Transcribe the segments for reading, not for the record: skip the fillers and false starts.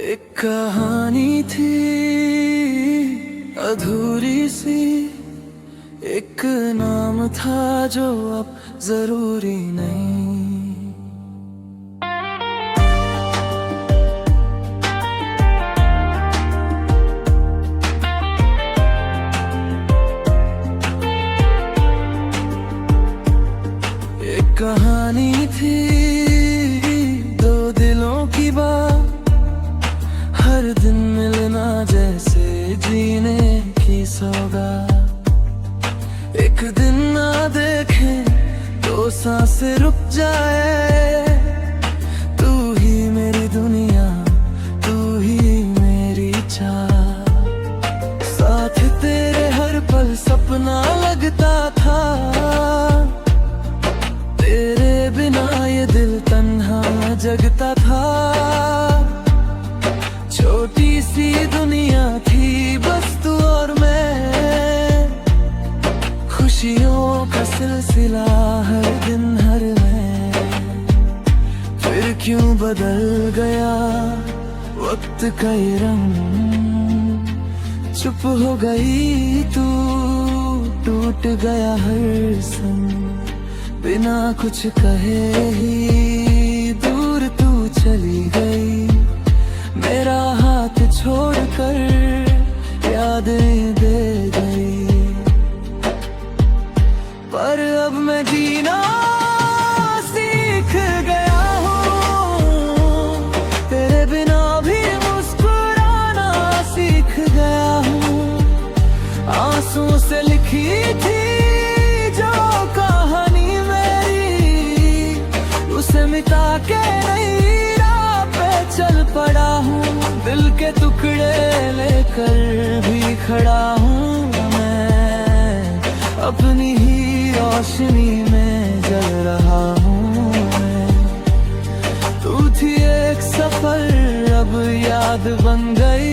एक कहानी थी अधूरी सी, एक नाम था जो अब जरूरी नहीं। एक कहानी थी दो दिलों की बात, हर दिन मिलना जैसे जीने की सौगात। एक दिन ना देखे तो सांसें रुक जाए, तू ही मेरी दुनिया, तू ही मेरी चाह। साथ तेरे हर पल सपना लगता था, तेरे बिना ये दिल तन्हा जगता था। छोटी सी दुनिया थी बस तू और मैं, खुशियों का सिलसिला हर दिन हर में। फिर क्यों बदल गया वक्त का ये रंग, चुप हो गई तू, टूट गया हर संग। बिना कुछ कहे ही दूर तू चली गई, मेरा हाथ छोड़कर यादें दे गई। पर अब मैं जीना सीख गया हूँ, तेरे बिना भी मुस्कुराना सीख गया हूँ। आंसू से लिखी थी जो कहानी मेरी, उसे मिटा के नई राह पे चल पड़ा हूँ। दिल के टुकड़े लेकर भी खड़ा हूँ मैं, अपनी ही रोशनी में जल रहा हूँ मैं। तू थी एक सफर अब याद बन गई,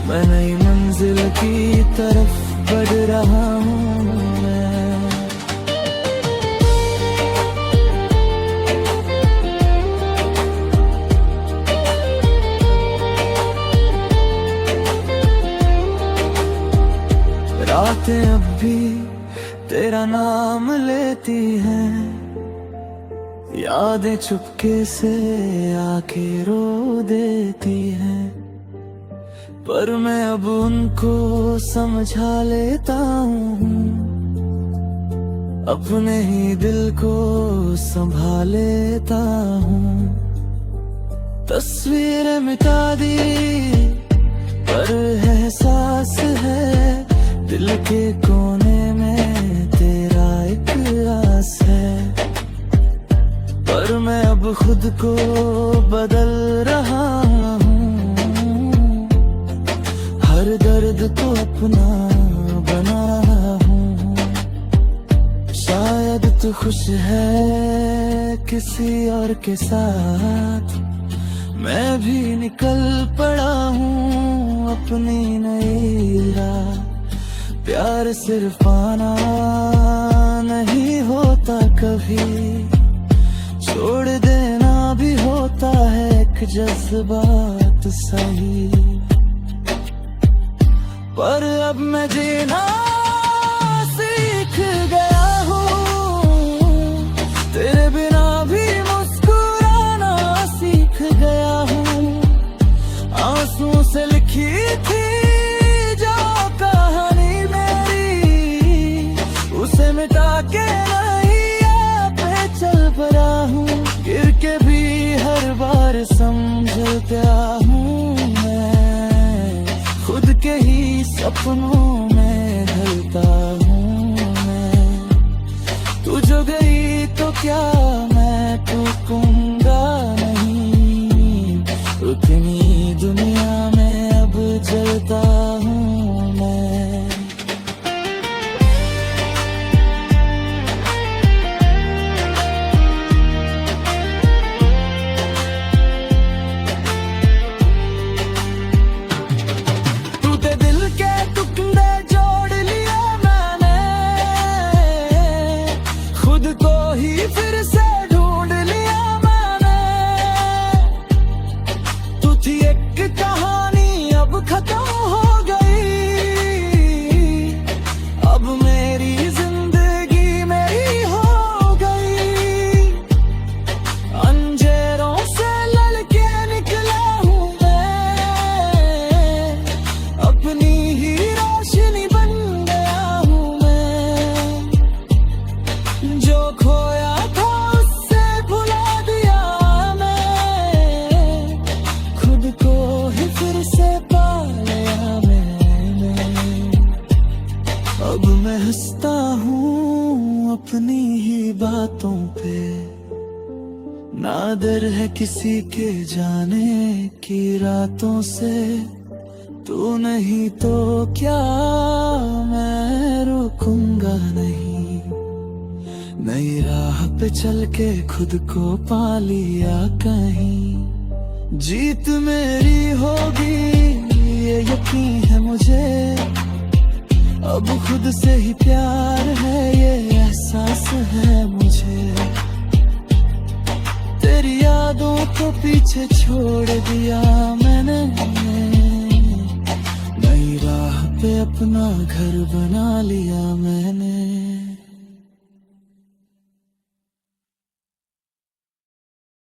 मैं नई मंजिल की तरफ बढ़ रहा हूँ मैं। रातें अब भी तेरा नाम लेती हैं, यादें चुपके से आके रो देती हैं। पर मैं अब उनको समझा लेता हूँ, अपने ही दिल को संभाल लेता हूँ। तस्वीरें मिटा दी पर एहसास है, दिल के कोने में तेरा एक आस है। पर मैं अब खुद को बदल रहा हूँ, हर दर्द को अपना बना रहा हूँ। शायद तू खुश है किसी और के साथ, मैं भी निकल पड़ा हूँ अपनी नई राह। प्यार सिर्फ पाना नहीं होता कभी, छोड़ देना भी होता है एक जज्बात सही। पर अब मैं जीना सीख गया हूँ, तेरे बिना भी मुस्कुराना सीख गया हूँ। आंसुओं से लिखी थी मिटा के नैया पे चल पड़ा हूँ। गिर के भी हर बार समझता हूँ मैं, खुद के ही सपनों में ढलता हूँ मैं। तू जो गई तो क्या मैं टूटूंगा नहीं, उतनी दुनिया में अब जलता हूँ मैं। खत्म हो गई। अब मेरी जिंदगी मेरी हो गई। अंधेरों से लड़के निकला हूँ मैं, अपनी ही रोशनी बन गया हूँ मैं। जो खोया था उससे भुला दिया मैं, खुद को ही फिर से पा लिया मैंने। अब मैं हंसता हूँ अपनी ही बातों पे, नादर है किसी के जाने की रातों से। तू नहीं तो क्या मैं रुकूंगा नहीं, नई राह पे चल के खुद को पा लिया कहीं। जीत मेरी होगी ये यकीन है मुझे, अब खुद से ही प्यार है ये एहसास है मुझे। तेरी यादों को पीछे छोड़ दिया मैंने, नई राह पे अपना घर बना लिया मैंने।